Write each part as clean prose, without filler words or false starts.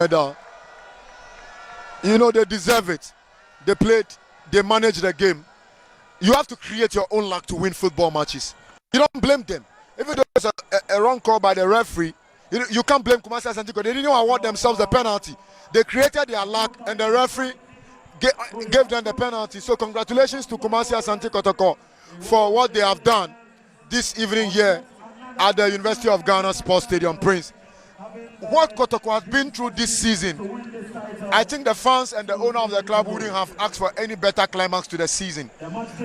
medal. You know, they deserve it. They played, they managed the game. You have to create your own luck to win football matches. You don't blame them. Even though it's a wrong call by the referee, you can't blame Kumasi Asante Kotoko. They didn't award themselves the penalty. They created their luck and the referee gave them the penalty. So congratulations to Kumasi Asante Kotoko for what they have done this evening here at the University of Ghana Sports Stadium, Prince. What Kotoko has been through this season, I think the fans and the owner of the club wouldn't have asked for any better climax to the season.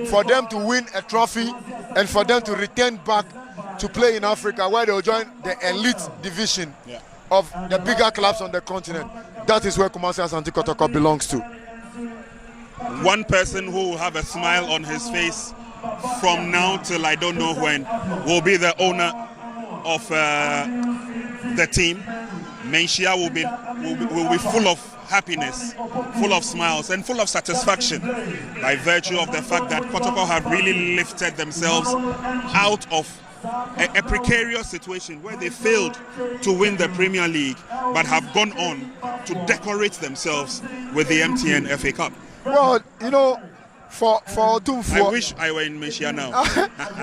For them to win a trophy and for them to return back to play in Africa, where they'll join the elite division of the bigger clubs on the continent. That is where Kumasi Asante Kotoko belongs to. One person who will have a smile on his face from now till I don't know when will be the owner of the team. Menchia will be full of happiness, full of smiles, and full of satisfaction by virtue of the fact that Kotoko have really lifted themselves out of a precarious situation where they failed to win the Premier League but have gone on to decorate themselves with the MTN FA Cup. Well, you know, for Otumfuo, I wish I were in Menchia now.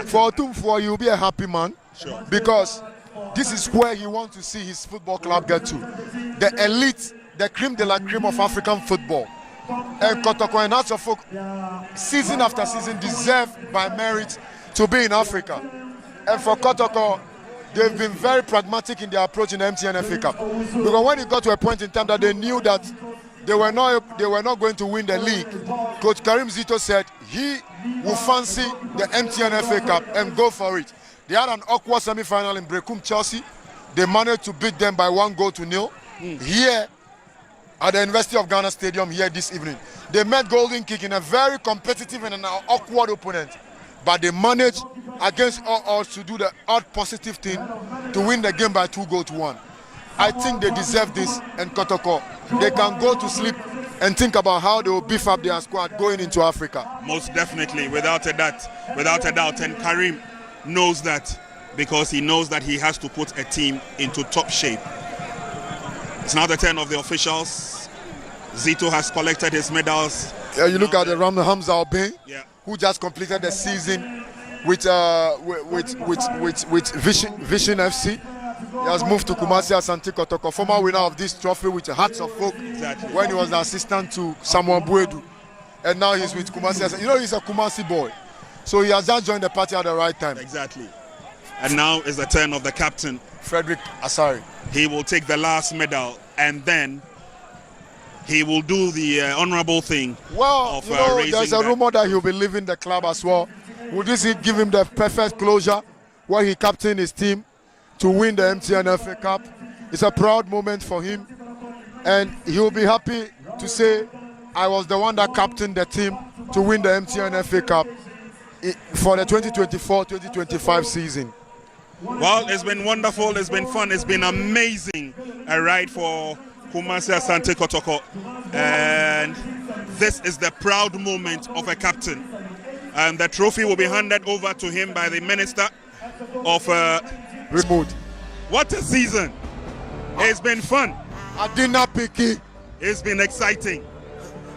For Otumfuo, you'll be a happy man. Sure. Because this is where he wants to see his football club get to. The elite, the creme de la creme of African football. And Kotoko and Asofok, season after season, deserve by merit to be in Africa. And for Kotoko, they've been very pragmatic in their approach in the MTN FA Cup. Because when it got to a point in time that they knew that they were not going to win the league, Coach Karim Zito said he will fancy the MTN FA Cup and go for it. They had an awkward semi-final in Brekum, Chelsea. They managed to beat them by 1-0 here at the University of Ghana Stadium here this evening. They met Golden Kick in a very competitive and an awkward opponent, but they managed against all odds to do the odd positive thing to win the game by 2-1. I think they deserve this, and Kotoko, they can go to sleep and think about how they will beef up their squad going into Africa. Most definitely, without a doubt, and Karim knows that because he knows that he has to put a team into top shape. It's now the turn of the officials. Zito has collected his medals. Yeah, you look at the Hamza Obey, who just completed the season with Vision FC. He has moved to Kumasi Asante Kotoko, former winner of this trophy with Hearts of Folk, when he was the assistant to Samuel Buedu. And now he's with Kumasi Asante. You know, he's a Kumasi boy. So he has just joined the party at the right time. Exactly. And now is the turn of the captain, Frederick Asari. He will take the last medal and then he will do the honorable thing. Well, you know, there's a rumor that he'll be leaving the club as well. Would this give him the perfect closure where he captained his team to win the MTN FA Cup? It's a proud moment for him, and he will be happy to say, I was the one that captained the team to win the MTN FA Cup for the 2024-2025 season. Well, it's been wonderful, it's been fun, it's been amazing a ride for Kumasi Asante Kotoko, and this is the proud moment of a captain, and the trophy will be handed over to him by the Minister of Remote. What a season! It's been fun. Adina Piki. It's been exciting.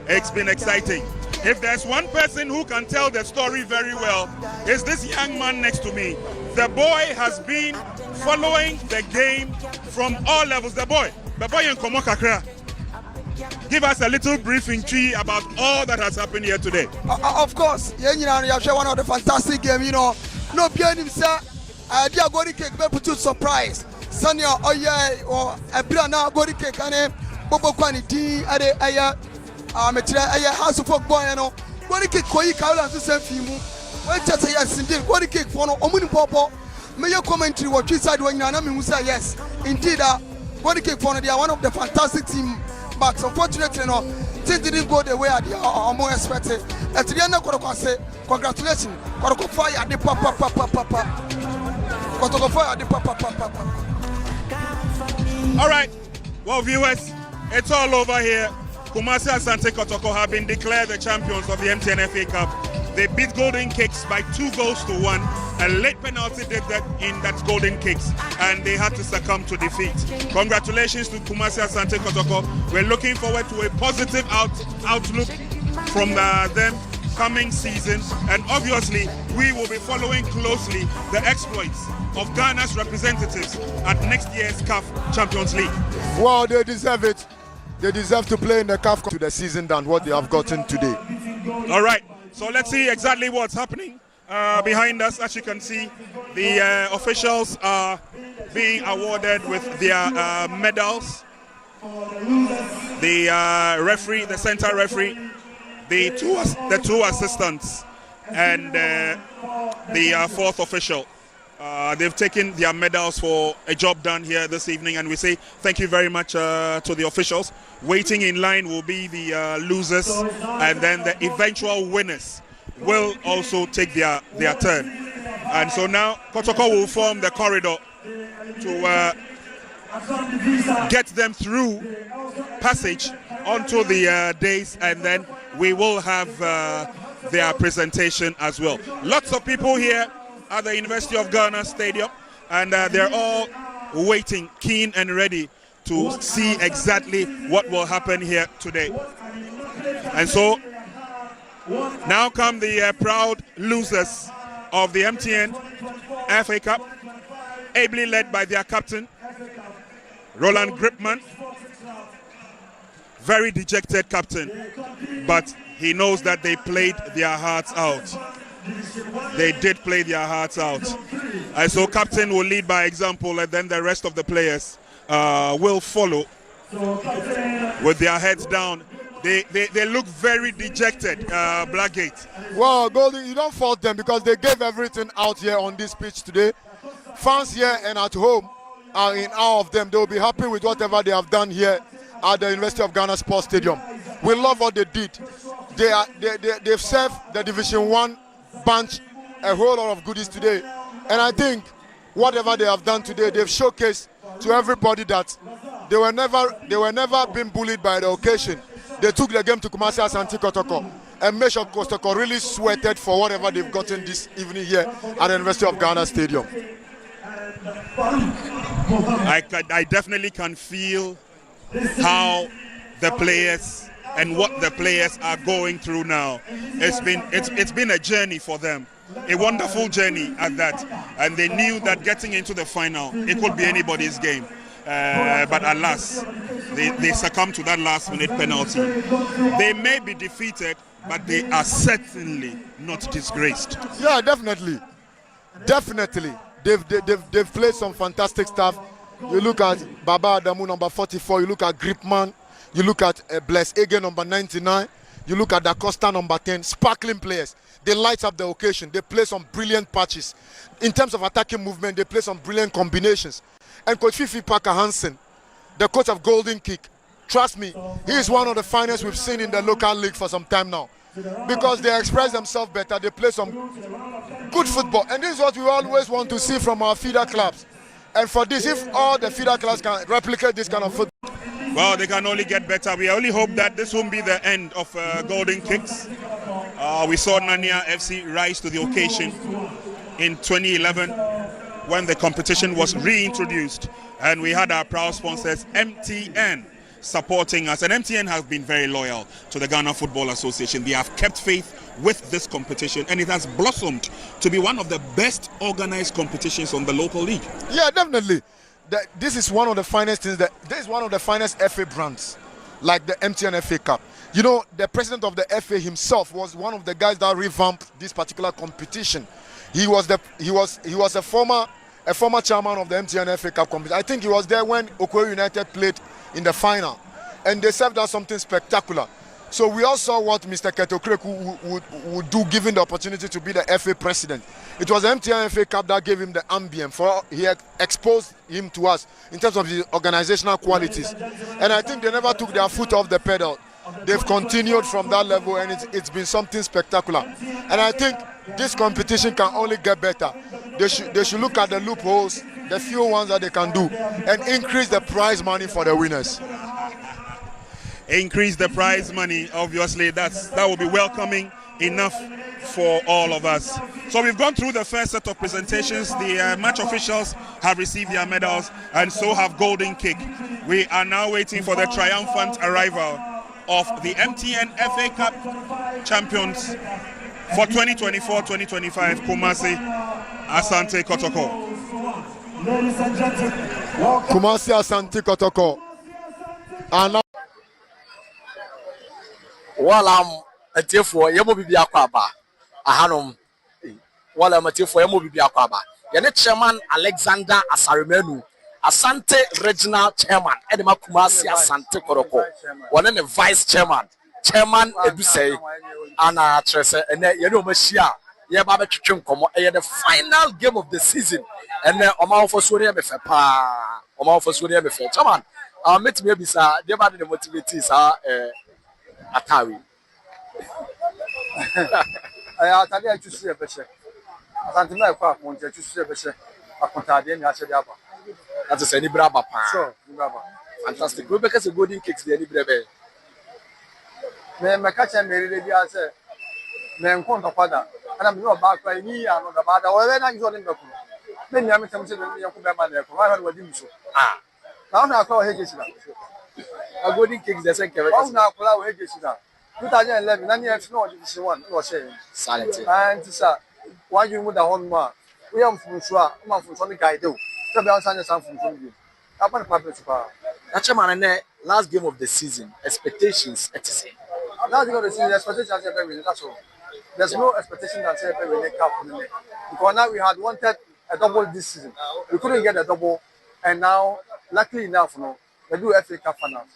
It's been exciting. If there's one person who can tell the story very well, it's this young man next to me. The boy has been following the game from all levels. The boy in Komokakra. Give us a little briefing tree about all that has happened here today. Of course, you have shown one of the fantastic games. You know, no piano, sir. They are going to kick me to surprise. Sanya, oh yeah, or a brana going to kick and Bobo Quanity, a house of folk boy, you know. Going to kick Koi Kaula to send you. Well, just yes, indeed. Going to kick for no Omun Popo. May your commentary what you said when you say yes, indeed. Going to kick for they are one of the fantastic team. But unfortunately, no, things didn't go the way they are more expected. At the end of the say, congratulations. Kotoko fire the papa. Kotoko fire the papa. All right, well, viewers, it's all over here. Kumasi Asante Kotoko have been declared the champions of the MTN FA Cup. They beat Golden Kicks by 2-1. A late penalty did that in that golden kicks, and they had to succumb to defeat. Congratulations to Kumasi Asante Kotoko. We're looking forward to a positive outlook from them coming season, and obviously we will be following closely the exploits of Ghana's representatives at next year's CAF Champions League. Well, they deserve it. They deserve to play in the CAF to the season than what they have gotten today. All right, so let's see exactly what's happening behind us. As you can see, the officials are being awarded with their medals. The referee, the center referee, the two assistants, and the fourth official. They've taken their medals for a job done here this evening, and we say thank you very much to the officials. Waiting in line will be the losers, and then the eventual winners will also take their turn. And so now Kotoko will form the corridor to get them through passage onto the dais, and then we will have their presentation as well. Lots of people here at the University of Ghana Stadium, and they're all waiting, keen and ready to see exactly what will happen here today. And so now come the proud losers of the MTN FA Cup, ably led by their captain, Roland Gripman. Very dejected captain, but he knows that they played their hearts out. They did play their hearts out. And so captain will lead by example, and then the rest of the players will follow with their heads down. They look very dejected, Blackgate. Well, Goldie, you don't fault them because they gave everything out here on this pitch today. Fans here and at home are in awe of them. They will be happy with whatever they have done here at the University of Ghana Sports Stadium. We love what they did. They've served the Division 1 bunch a whole lot of goodies today. And I think whatever they have done today, they've showcased to everybody that they were never being bullied by the occasion. They took the game to Kumasi Asante Kotoko and made sure Kotoko really sweated for whatever they've gotten this evening here at the University of Ghana Stadium. I definitely can feel how the players and what the players are going through now. It's been a journey for them, a wonderful journey at that, and they knew that getting into the final, it could be anybody's game. But alas, they succumbed to that last-minute penalty. They may be defeated, but they are certainly not disgraced. Yeah, definitely. They've played some fantastic stuff. You look at Baba Adamu, number 44. You look at Gripman. You look at Bless Ege, number 99. You look at Da Costa, number 10. Sparkling players. They light up the occasion. They play some brilliant patches. In terms of attacking movement, they play some brilliant combinations. And Coach Fifi Parker Hansen, the coach of Golden Kick, trust me, he is one of the finest we've seen in the local league for some time now. Because they express themselves better, they play some good football. And this is what we always want to see from our feeder clubs. And for this, if all the feeder clubs can replicate this kind of football, well, they can only get better. We only hope that this won't be the end of Golden Kicks. We saw Nania FC rise to the occasion in 2011 when the competition was reintroduced, and we had our proud sponsors MTN supporting us, and MTN has been very loyal to the Ghana Football Association. They have kept faith with this competition, and it has blossomed to be one of the best organized competitions on the local league. Yeah, definitely. This is one of the finest things. This is one of the finest FA brands, like the MTN FA Cup. You know, the president of the FA himself was one of the guys that revamped this particular competition. He was a former chairman of the MTN FA Cup competition. I think he was there when Okoye United played in the final, and they served us something spectacular. So we all saw what Mr. Kotoko would do given the opportunity to be the FA president. It was the MTN FA Cup that gave him the ambience. He exposed him to us in terms of the organizational qualities. And I think they never took their foot off the pedal. They've continued from that level, and it's been something spectacular. And I think this competition can only get better. They should look at the loopholes, the few ones that they can do, and increase the prize money for the winners. Increase the prize money, obviously that will be welcoming enough for all of us. So we've gone through the first set of presentations. The match officials have received their medals, and so have Golden Kick. We are now waiting for the triumphant arrival of the MTN FA Cup champions for 2024-2025, Kumasi Asante Kotoko. Kumasi Asante Kotoko. And now, while I'm a tear for Yamobi Akwaba, a Hanum, while I'm a tear for Yamobi Akwaba, Yanet Chairman Alexander Asarimenu, Asante Regional Chairman, Edema Kumasi Asante Kotoko, one of the Vice Chairman, Chairman Edusei, Anna Tressa, and then Yano Mashia, Yababa Chumkomo, the final game of the season, and then Oman for Suria Befa, Oman for Suria Befa. Chairman, I'll meet me beside the motivities are Atari. I tell you to see a picture. I can't remember what to see a picture. I can't tell you to see a picture. That's any brava. Sure, fantastic. We because the golden kicks the any brave. My catch and Mary, I say, men come to father, and I'm not back by me. I'm not about when I'm going to many I'm something you could have there. I had what you so. Now I call Hedges. A golden kicks the second. Now call Hedges. 2011, 9 years no, this one was saying. Silent. And sir, why you would have one more? We are from Sua, from Sonny Guido. So, we are signing something from you. Upon public power. Chairman, last game of the season, expectations, etc. Now you got to see the expectations every that's all. There's no expectation that every week cup for the neck. Because now we had wanted a double this season. We couldn't get a double, and now, luckily enough, no, they do FA Cup finals.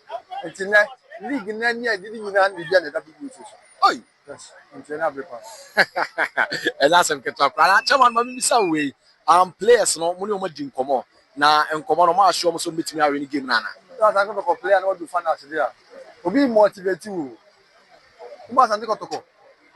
Until now, league in any year didn't even begin the WBC. Oh, yes, until now, and that's some get up. Chairman, maybe some way. Players no money omo di nkomo na nkomo no ma show mo so metimi awe ni game nana. That's I'm going to play and what do finals there. Obi motivate you. Kuma Asante Kotoko.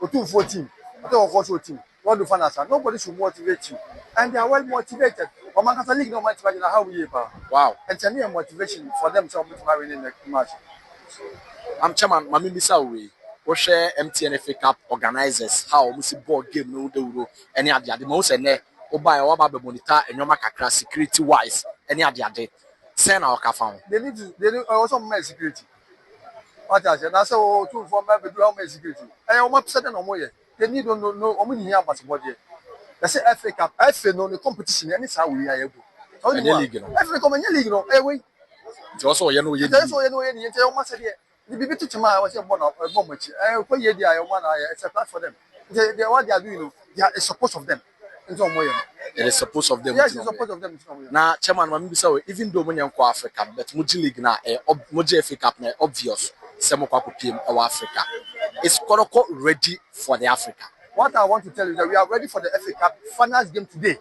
O 214. I think o 14. What do finals? Nobody should motivate you. And they are well motivated. Omankasa league no motivate how we pa. Wow. And tell me a motivation for them to win in the match. I'm chairman mami bisa we. We share MTN FA Cup organizers how we see board game no do any ade ade mo se ne Oba wa ba monitor enyoma kakra security wise any ade send our ka they need also more security. What I said, that's all two for my bedroom security. I am upset no more. They need no omo here about body. That's say FA Cup, FA no the competition any how we are able. How the league no. FA come any league no. Eh we. It also you know That's all you know any tell me say the bibi to chama was a bomb match. Ko ye dia I want it's a class for them. They what they are doing, they are a support of them. It is supposed of them. Yes, it's supposed of them. Now, Chairman, even though we are Africa, but Muji League now, Muji FA Cup now, obvious. Some of our team of Africa. Is Kotoko ready for the Africa? What I want to tell you is that we are ready for the FA Cup finals game today.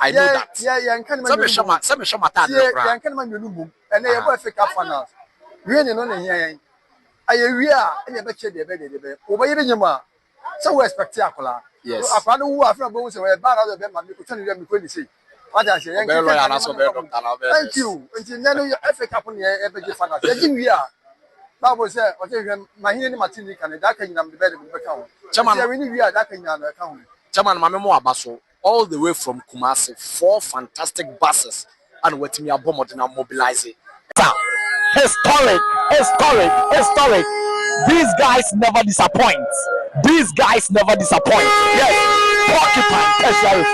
I know that. Yeah, and can some show my time. Yeah, and can man you and they have FA Cup finals. Really, no, here. I and you bet you the bed. Over here, so we expect Yakola. Yes. I found who are from both were bad out of them and you could tell them when you say. What I say, thank you. Until then, you FA Cup on the every finals. We are. That was my hearing Martini can that can the bed of the account. Chairman, we are that can the account. Chairman, Mamemo Abaso, all the way from Kumasi, 4 fantastic buses and what me are bombarding mobilizing. Historic. These guys never disappoint. Yes, porcupine tertiary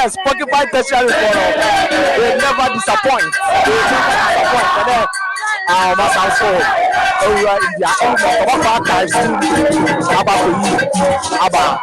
Yes, Porcupine Tertiary Forum. They never disappoint. They never disappoint. And then, that's also over India. About archives, about you, about.